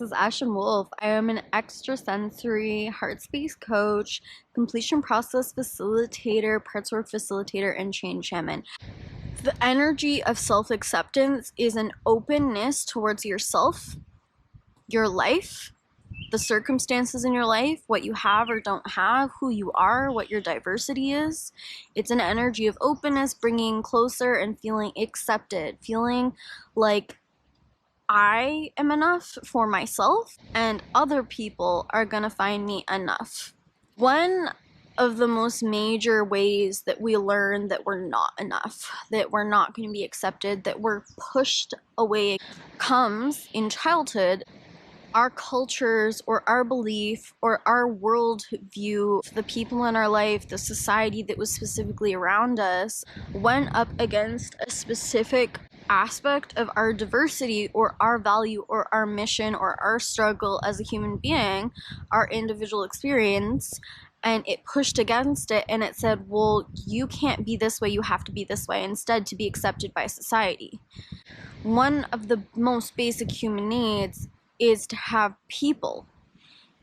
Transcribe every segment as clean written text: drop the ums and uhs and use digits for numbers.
this is Ashen Wolf. I am an extrasensory heart space coach, completion process facilitator, parts work facilitator, and change shaman. The energy of self-acceptance is an openness towards yourself, your life, the circumstances in your life, what you have or don't have, who you are, what your diversity is. It's an energy of openness, bringing closer and feeling accepted, feeling like I am enough for myself and other people are gonna find me enough. One of the most major ways that we learn that we're not enough, that we're not going to be accepted, that we're pushed away comes in childhood. Our cultures or our belief or our worldview, the people in our life, the society that was specifically around us, went up against a specific aspect of our diversity or our value or our mission or our struggle as a human being, our individual experience, and it pushed against it and it said, well, you can't be this way, you have to be this way instead to be accepted by society. One of the most basic human needs is to have people,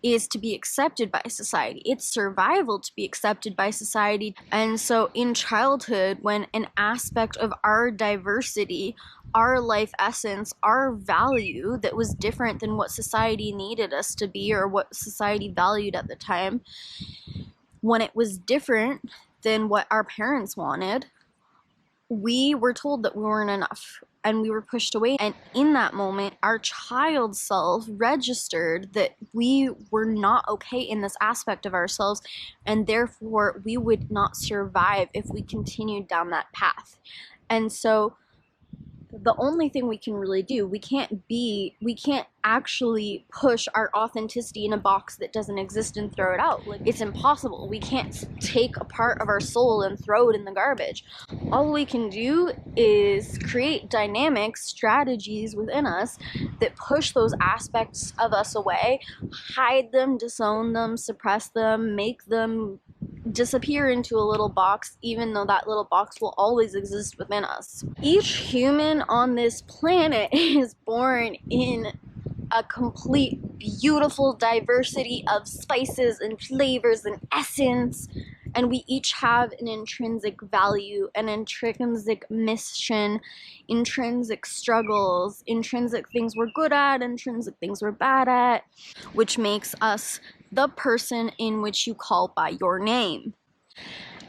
is to be accepted by society. It's survival to be accepted by society. And so in childhood, when an aspect of our diversity, our life essence, our value that was different than what society needed us to be or what society valued at the time, when it was different than what our parents wanted, we were told that we weren't enough and we were pushed away. And in that moment, our child self registered that we were not okay in this aspect of ourselves, and therefore we would not survive if we continued down that path. And so the only thing we can really do, we can't actually push our authenticity in a box that doesn't exist and throw it out. Like, it's impossible. We can't take a part of our soul and throw it in the garbage. All we can do is create dynamic strategies within us that push those aspects of us away, hide them, disown them, suppress them, make them disappear into a little box, even though that little box will always exist within us. Each human on this planet is born in a complete, beautiful diversity of spices and flavors and essence, and we each have an intrinsic value, an intrinsic mission, intrinsic struggles, intrinsic things we're good at, intrinsic things we're bad at, which makes us the person in which you call by your name.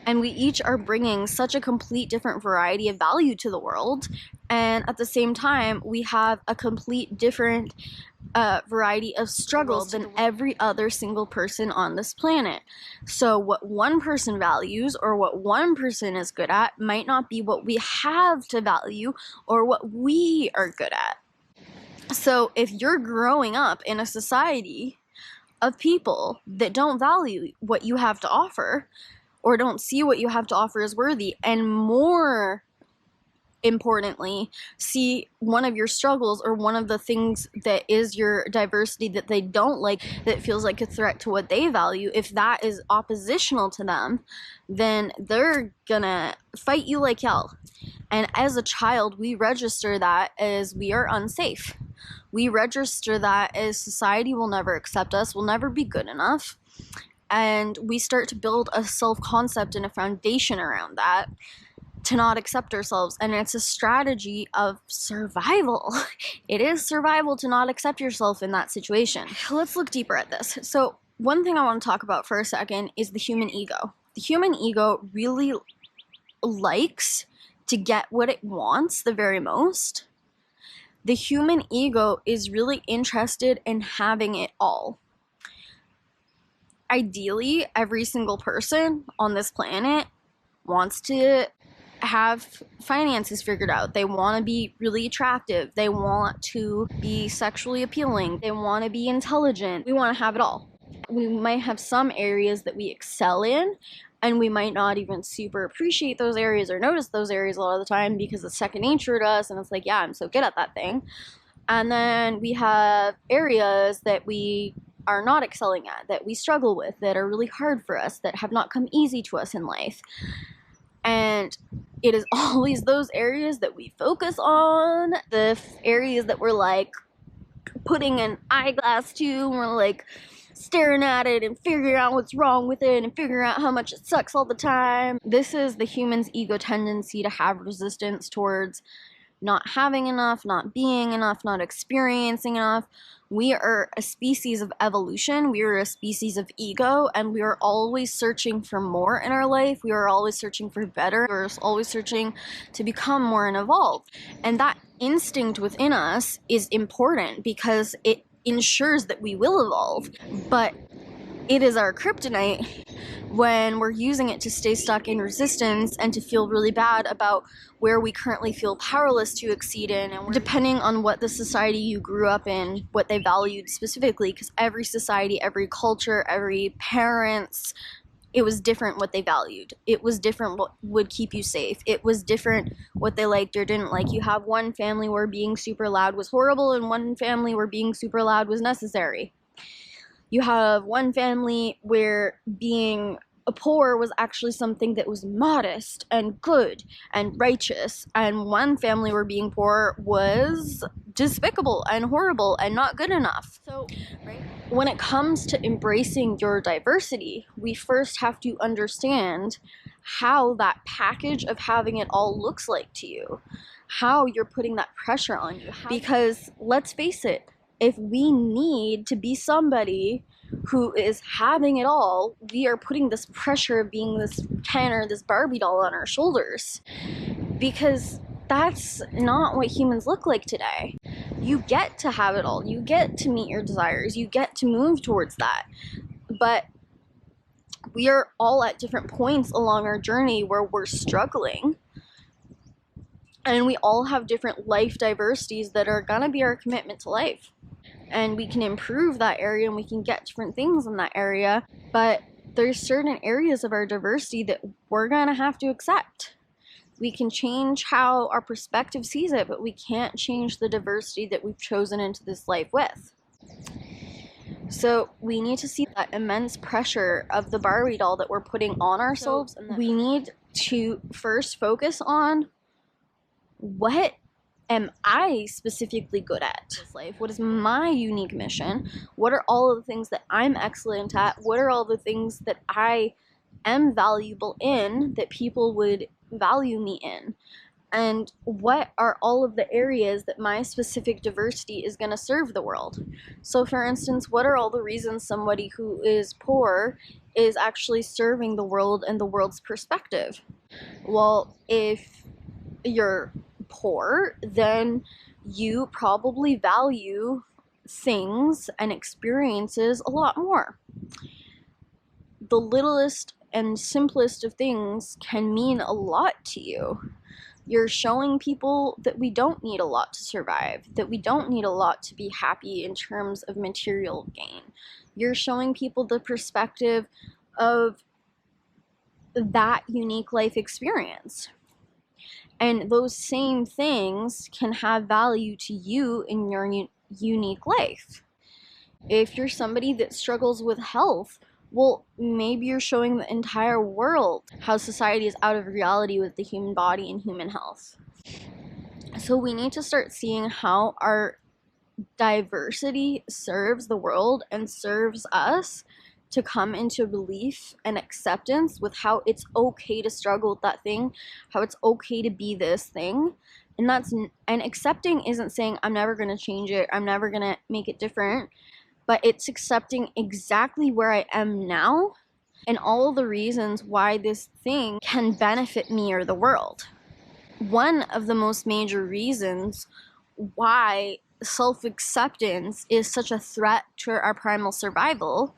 And we each are bringing such a complete different variety of value to the world, and at the same time we have a complete different variety of struggles than every other single person on this planet. So what one person values or what one person is good at might not be what we have to value or what we are good at. So if you're growing up in a society of people that don't value what you have to offer or don't see what you have to offer as worthy, and more importantly, see one of your struggles or one of the things that is your diversity that they don't like, that feels like a threat to what they value, if that is oppositional to them, then they're gonna fight you like hell. And as a child, we register that as we are unsafe. We register that as society will never accept us, will never be good enough. And we start to build a self-concept and a foundation around that to not accept ourselves. And it's a strategy of survival. It is survival to not accept yourself in that situation. Let's look deeper at this. So one thing I want to talk about for a second is the human ego. The human ego really likes to get what it wants the very most. The human ego is really interested in having it all. Ideally, every single person on this planet wants to have finances figured out. They want to be really attractive. They want to be sexually appealing. They want to be intelligent. We want to have it all. We might have some areas that we excel in, and we might not even super appreciate those areas or notice those areas a lot of the time because it's second nature to us and it's like, yeah, I'm so good at that thing. And then we have areas that we are not excelling at, that we struggle with, that are really hard for us, that have not come easy to us in life. And it is always those areas that we focus on, the areas that we're like putting an eyeglass to, and we're like staring at it and figuring out what's wrong with it and figuring out how much it sucks all the time. This is the human's ego tendency to have resistance towards not having enough, not being enough, not experiencing enough. We are a species of evolution. We are a species of ego, and we are always searching for more in our life. We are always searching for better. We're always searching to become more and evolve. And that instinct within us is important because it ensures that we will evolve. But it is our kryptonite when we're using it to stay stuck in resistance and to feel really bad about where we currently feel powerless to exceed in. And depending on what the society you grew up in, what they valued specifically, because every society, every culture, every parents, it was different what they valued. It was different what would keep you safe. It was different what they liked or didn't like. You have one family where being super loud was horrible and one family where being super loud was necessary. You have one family where being poor was actually something that was modest and good and righteous, and one family where being poor was despicable and horrible and not good enough. So, right, when it comes to embracing your diversity, we first have to understand how that package of having it all looks like to you, how you're putting that pressure on you. Because let's face it, if we need to be somebody who is having it all, we are putting this pressure of being this Ken or this Barbie doll on our shoulders, because that's not what humans look like today. You get to have it all. You get to meet your desires. You get to move towards that. But we are all at different points along our journey where we're struggling. And we all have different life diversities that are gonna be our commitment to life. And we can improve that area and we can get different things in that area, but there's certain areas of our diversity that we're gonna have to accept. We can change how our perspective sees it, but we can't change the diversity that we've chosen into this life with. So we need to see that immense pressure of the Barbie doll that we're putting on ourselves, and we need to first focus on what am I specifically good at in this life? What is my unique mission? What are all of the things that I'm excellent at? What are all the things that I am valuable in that people would value me in? And what are all of the areas that my specific diversity is going to serve the world? So for instance, what are all the reasons somebody who is poor is actually serving the world and the world's perspective? Well, if you're poor, then you probably value things and experiences a lot more. The littlest and simplest of things can mean a lot to you. You're showing people that we don't need a lot to survive, that we don't need a lot to be happy in terms of material gain. You're showing people the perspective of that unique life experience. And those same things can have value to you in your unique life. If you're somebody that struggles with health, well, maybe you're showing the entire world how society is out of reality with the human body and human health. So we need to start seeing how our diversity serves the world and serves us to come into belief and acceptance with how it's okay to struggle with that thing, how it's okay to be this thing. And accepting isn't saying I'm never going to change it, I'm never going to make it different, but it's accepting exactly where I am now and all the reasons why this thing can benefit me or the world. One of the most major reasons why self-acceptance is such a threat to our primal survival,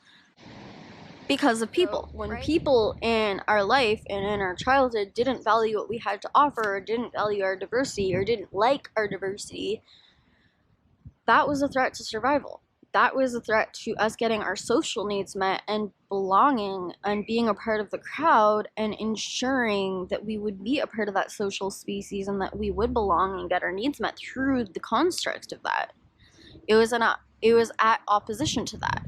because of people. When people in our life and in our childhood didn't value what we had to offer, or didn't value our diversity, or didn't like our diversity, that was a threat to survival. That was a threat to us getting our social needs met and belonging and being a part of the crowd and ensuring that we would be a part of that social species and that we would belong and get our needs met through the construct of that. It was at opposition to that.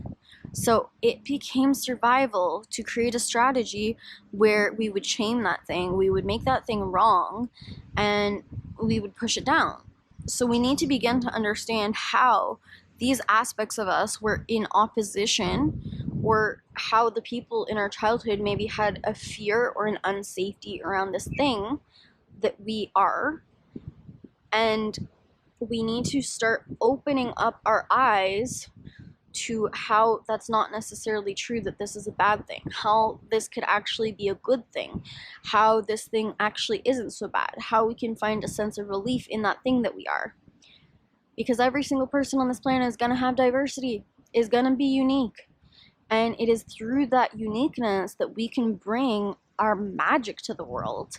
So it became survival to create a strategy where we would shame that thing, we would make that thing wrong, and we would push it down. So we need to begin to understand how these aspects of us were in opposition, or how the people in our childhood maybe had a fear or an unsafety around this thing that we are. And we need to start opening up our eyes to how that's not necessarily true, that this is a bad thing, how this could actually be a good thing, how this thing actually isn't so bad, how we can find a sense of relief in that thing that we are. Because every single person on this planet is going to have diversity, is going to be unique. And it is through that uniqueness that we can bring our magic to the world.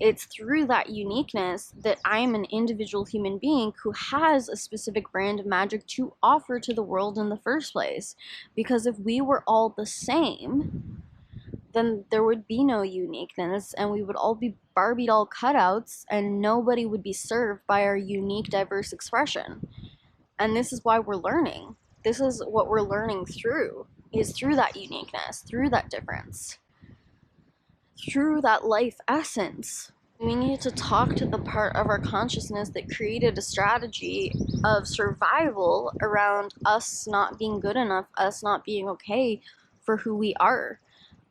It's through that uniqueness that I'm an individual human being who has a specific brand of magic to offer to the world in the first place. Because if we were all the same, then there would be no uniqueness, and we would all be Barbie doll cutouts, and nobody would be served by our unique, diverse expression. And this is why we're learning. This is what we're learning through, is through that uniqueness, through that difference, through that life essence. We need to talk to the part of our consciousness that created a strategy of survival around us not being good enough, us not being okay for who we are.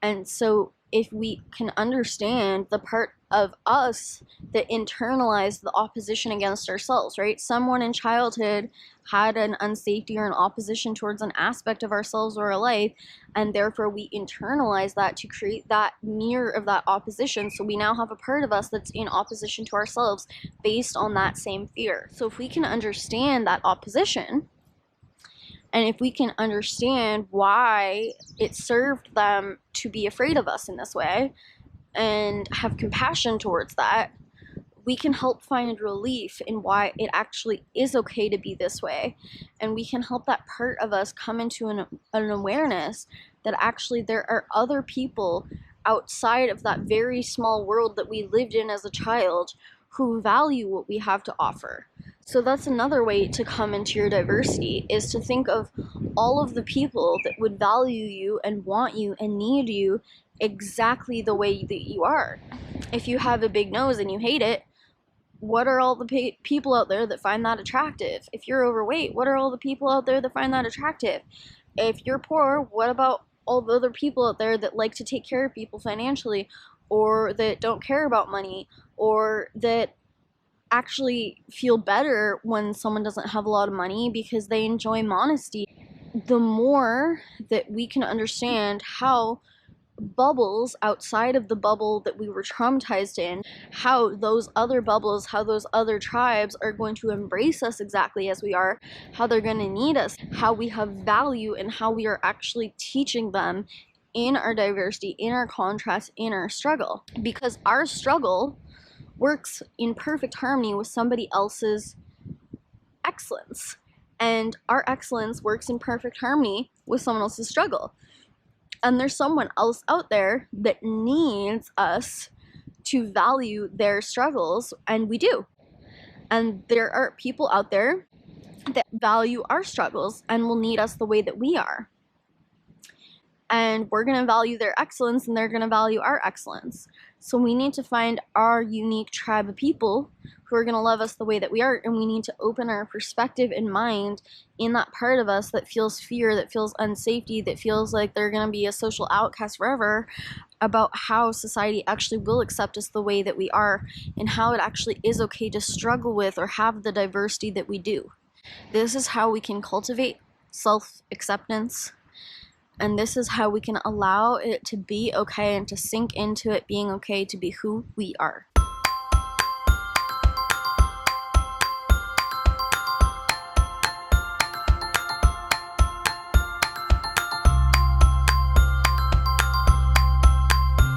And so if we can understand the part of us that internalized the opposition against ourselves, right? Someone in childhood had an unsafety or an opposition towards an aspect of ourselves or our life, and therefore we internalize that to create that mirror of that opposition. So we now have a part of us that's in opposition to ourselves based on that same fear. So if we can understand that opposition, and if we can understand why it served them to be afraid of us in this way and have compassion towards that, we can help find relief in why it actually is okay to be this way. And we can help that part of us come into an awareness that actually there are other people outside of that very small world that we lived in as a child who value what we have to offer. So that's another way to come into your diversity, is to think of all of the people that would value you and want you and need you exactly the way that you are. If you have a big nose and you hate it, what are all the people out there that find that attractive? If you're overweight, what are all the people out there that find that attractive? If you're poor, what about all the other people out there that like to take care of people financially, or that don't care about money, or that actually feel better when someone doesn't have a lot of money because they enjoy modesty? The more that we can understand how bubbles outside of the bubble that we were traumatized in, how those other bubbles, how those other tribes are going to embrace us exactly as we are, how they're going to need us, how we have value, and how we are actually teaching them in our diversity, in our contrast, in our struggle. Because our struggle works in perfect harmony with somebody else's excellence, and our excellence works in perfect harmony with someone else's struggle. And there's someone else out there that needs us to value their struggles, and we do. And there are people out there that value our struggles and will need us the way that we are. And we're going to value their excellence, and they're going to value our excellence. So we need to find our unique tribe of people who are going to love us the way that we are, and we need to open our perspective and mind in that part of us that feels fear, that feels unsafety, that feels like they're going to be a social outcast forever, about how society actually will accept us the way that we are, and how it actually is okay to struggle with or have the diversity that we do. This is how we can cultivate self-acceptance. And this is how we can allow it to be okay and to sink into it being okay to be who we are.